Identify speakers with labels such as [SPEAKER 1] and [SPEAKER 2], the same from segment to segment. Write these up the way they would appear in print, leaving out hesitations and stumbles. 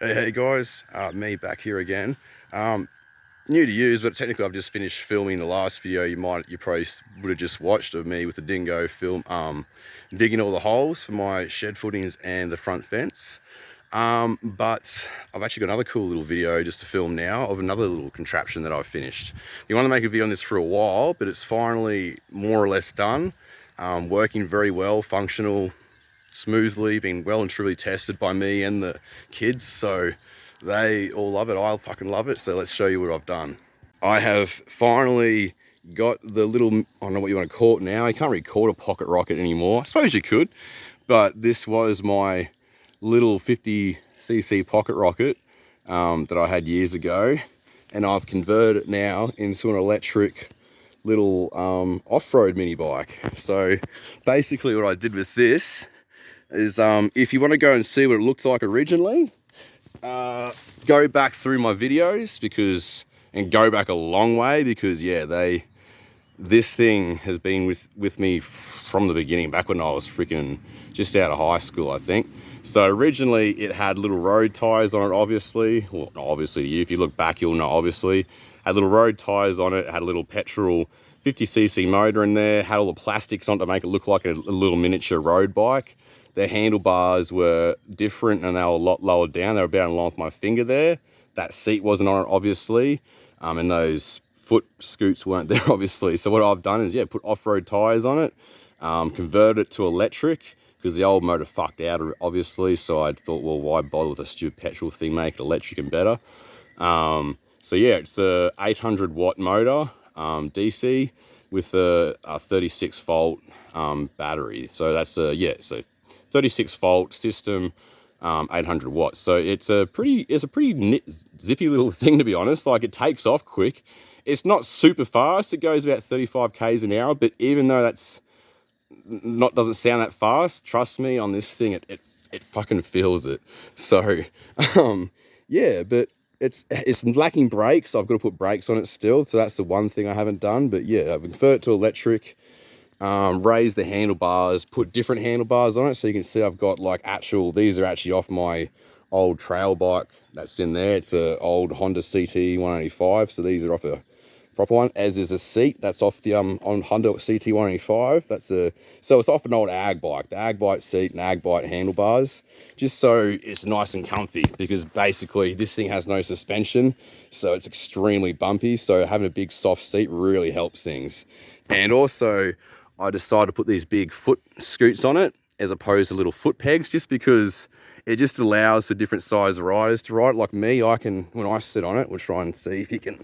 [SPEAKER 1] Hey guys, me back here again. New to use, but technically I've just finished filming the last video you probably would have just watched of me with the dingo digging all the holes for my shed footings and the front fence. But I've actually got another cool little video just to film now of another little contraption that I've finished. You want to make a video on this for a while, but it's finally more or less done. Working very well, functional, smoothly, been well and truly tested by me and the kids, so they all love it. I fucking love it. So let's show you what I've done. I have finally got the little, I don't know what you want to call it now. You can't really call it a pocket rocket anymore. I suppose you could, but this was my little 50cc pocket rocket that I had years ago, and I've converted it now into an electric little off-road mini bike. So basically what I did with this is if you want to go and see what it looked like originally, go back through my videos and go back a long way, because yeah, this thing has been with me from the beginning, back when I was freaking just out of high school, I think. So originally it had little road tires on it, obviously. Well, not obviously to you, if you look back you'll know, obviously. Had little road tires on it, had a little petrol 50cc motor in there, had all the plastics on to make it look like a little miniature road bike. Their handlebars were different and they were a lot lower down. They were about in line with my finger there. That seat wasn't on it, obviously. And those foot scoots weren't there, obviously. So what I've done is, yeah, put off-road tires on it, converted it to electric, because the old motor fucked out, obviously. So I thought, well, why bother with a stupid petrol thing, make it electric and better. So yeah, it's a 800 watt motor, DC, with a 36 volt battery. So that's so 36 volt system, 800 watts. So it's a pretty zippy little thing, to be honest. Like, it takes off quick. It's not super fast. It goes about 35 k's an hour, but even though that's doesn't sound that fast, trust me, on this thing, it fucking feels it. So yeah, but it's lacking brakes. I've got to put brakes on it still, so that's the one thing I haven't done. But yeah, I've converted it to electric, raised the handlebars, put different handlebars on it, so you can see I've got like these are actually off my old trail bike that's in there. It's a old Honda CT 185, so these are off a proper one, as is a seat that's off the on Honda CT 185. So it's off an old ag bike, the ag bike seat and ag bike handlebars, just so it's nice and comfy, because basically this thing has no suspension, so it's extremely bumpy. So having a big soft seat really helps things. And also I decided to put these big foot scoots on it as opposed to little foot pegs, just because it just allows for different size riders to ride. Like me, I can, when I sit on it, we'll try and see if you can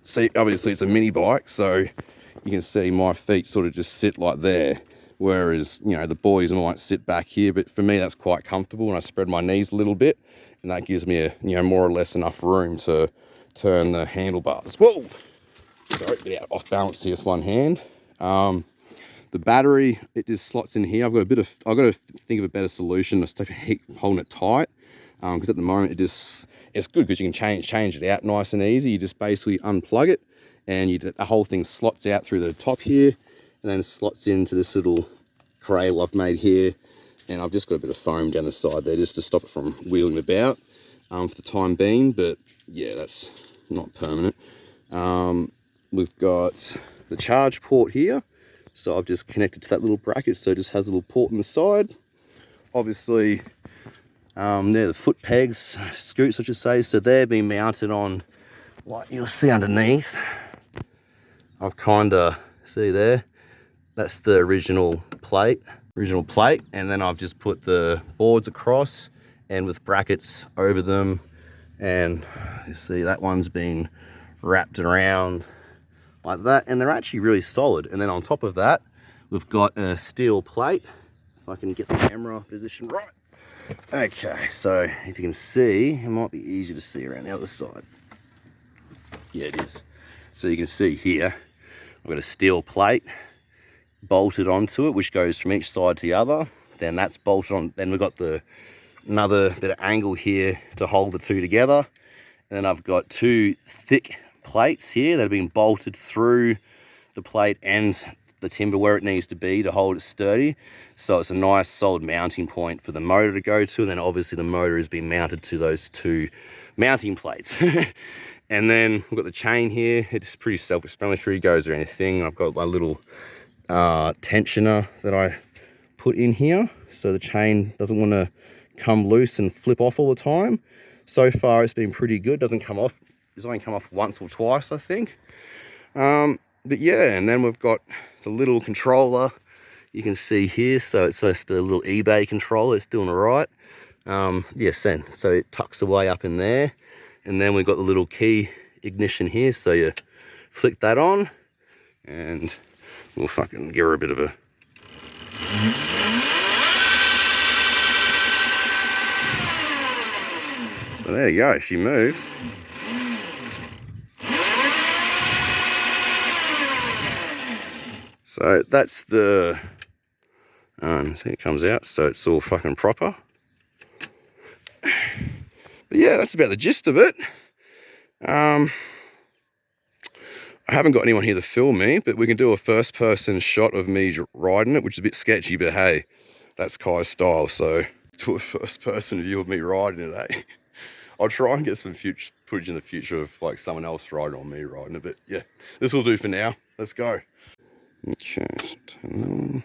[SPEAKER 1] see, obviously it's a mini bike, so you can see my feet sort of just sit like there, whereas, you know, the boys might sit back here, but for me that's quite comfortable, and I spread my knees a little bit, and that gives me more or less enough room to turn the handlebars. Whoa! Sorry, get out off balance here with one hand. The battery, it just slots in here. I've got to think of a better solution to keep holding it tight, because at the moment it's good because you can change it out nice and easy. You just basically unplug it, and the whole thing slots out through the top here, and then slots into this little cradle I've made here. And I've just got a bit of foam down the side there just to stop it from wheeling about for the time being. But yeah, that's not permanent. We've got the charge port here. So I've just connected to that little bracket, so it just has a little port on the side. Obviously, they're the foot pegs, scoots I should say, so they're being mounted on, like you'll see underneath. I've kind of, see there, that's the original plate, and then I've just put the boards across and with brackets over them, and you see that one's been wrapped around like that, and they're actually really solid. And then on top of that, we've got a steel plate, if I can get the camera position right. Okay, so if you can see, it might be easier to see around the other side. Yeah, it is. So you can see here, I've got a steel plate bolted onto it, which goes from each side to the other. Then that's bolted on, then we've got another bit of angle here to hold the two together. And then I've got two thick plates here that have been bolted through the plate and the timber where it needs to be to hold it sturdy. So it's a nice solid mounting point for the motor to go to, and then obviously the motor has been mounted to those two mounting plates. And then we've got the chain here. It's pretty self-explanatory, goes around the thing. I've got my little tensioner that I put in here so the chain doesn't want to come loose and flip off all the time. So far it's been pretty good, doesn't come off. It's only come off once or twice, I think. But yeah, and then we've got the little controller you can see here. So it's just a little eBay controller. It's doing all right. Yes, then so it tucks away up in there, and then we've got the little key ignition here. So you flick that on, and we'll fucking give her a bit of a. So there you go. She moves. So that's the, see it comes out, so it's all fucking proper. But yeah, that's about the gist of it. I haven't got anyone here to film me, but we can do a first person shot of me riding it, which is a bit sketchy, but hey, that's Kai's style, so do a first person view of me riding it, eh? I'll try and get some future footage in the future of like someone else riding on me riding it, but yeah, this will do for now. Let's go. Okay, so turn that on.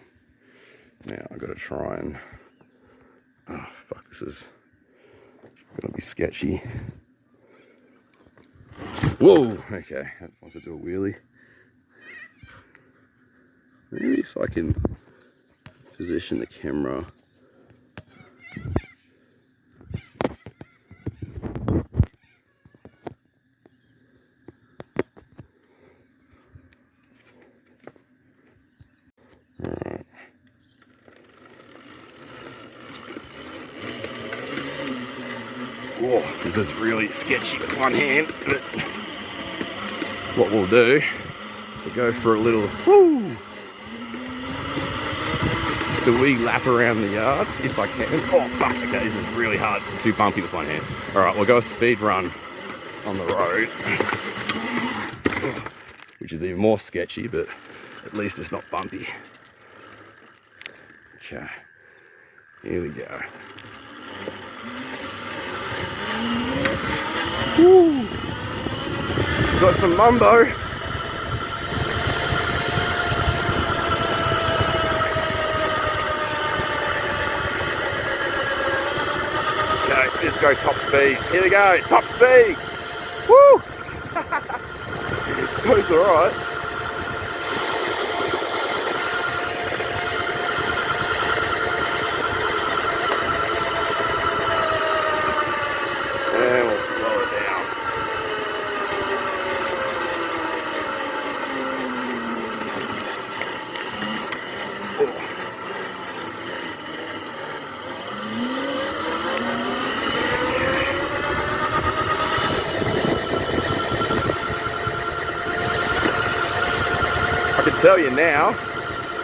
[SPEAKER 1] Now I've got to try and, oh fuck, this is gonna be sketchy. Whoa, okay, that wants to do a wheelie. Maybe if I can position the camera. Alright. Whoa, this is really sketchy with one hand, but what we'll do, we'll go for a little, woo, just a wee lap around the yard, if I can. Oh fuck, okay, this is really hard, too bumpy with one hand. Alright, we'll go a speed run on the road, which is even more sketchy, but at least it's not bumpy. Okay, here we go. Woo. Got some mumbo. Okay, let's go top speed. Here we go, top speed. Woo! Moves alright. And we'll slow it down. I can tell you now,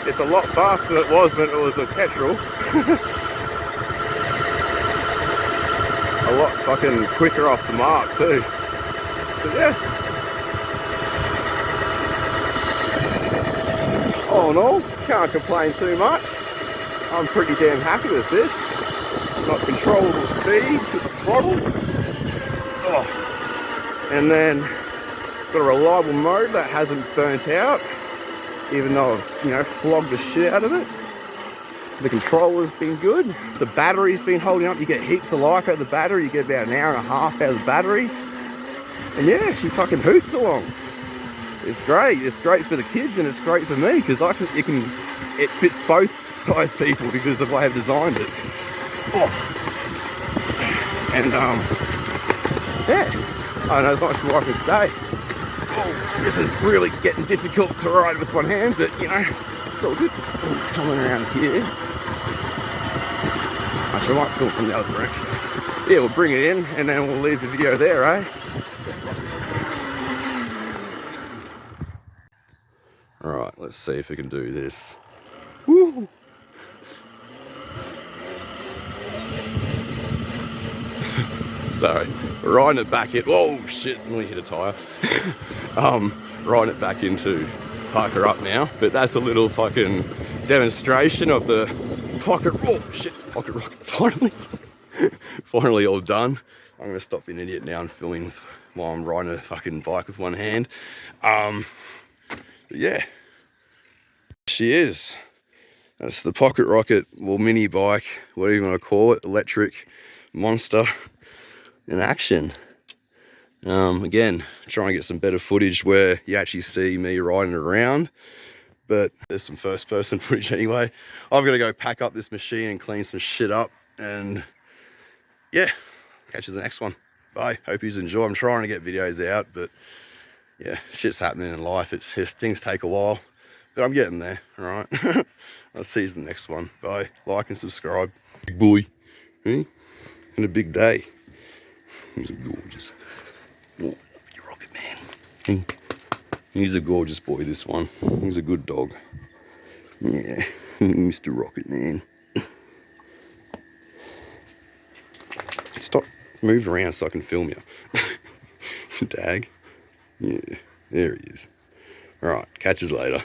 [SPEAKER 1] it's a lot faster than it was when it was a petrol. A lot fucking quicker off the mark too. But yeah. All in all, can't complain too much. I'm pretty damn happy with this. Got controllable speed with the throttle. Oh. And then got a reliable mode that hasn't burnt out, even though I've, you know, flogged the shit out of it. The controller's been good. The battery's been holding up. You get heaps of life out of the battery. You get about an hour and a half out of the battery. And yeah, she fucking hoots along. It's great. It's great for the kids and it's great for me because it fits both size people because of the way I've designed it. Oh. And yeah, I don't know, there's not much more I can say. Oh, this is really getting difficult to ride with one hand, but you know, it's all good. Oh, coming around here. Actually, I might film from the other direction. Yeah, we'll bring it in and then we'll leave the video there, eh? Alright, let's see if we can do this. Woo! Sorry, riding it back in. Oh shit, nearly hit a tyre. Riding it back into park her up now. But that's a little fucking demonstration of the pocket, oh shit, pocket rocket, finally. Finally all done. I'm gonna stop being an idiot now and filming while I'm riding a fucking bike with one hand. Yeah, she is. That's the pocket rocket, well, mini bike, whatever you want to call it, electric monster in action. Again, trying to get some better footage where you actually see me riding around, but there's some first person footage anyway. I've got to go pack up this machine and clean some shit up, and yeah, catch you the next one. Bye. Hope you enjoy. I'm trying to get videos out, but yeah, shit's happening in life. It's things take a while, but I'm getting there. All right. I'll see you in the next one. Bye. Like and subscribe. Big boy. And a big day. He's a gorgeous. Oh, you rocket man. He's a gorgeous boy, this one. He's a good dog. Yeah. Mr. Rocket Man. Stop moving around so I can film you. Dag. Yeah. There he is. Alright, catch us later.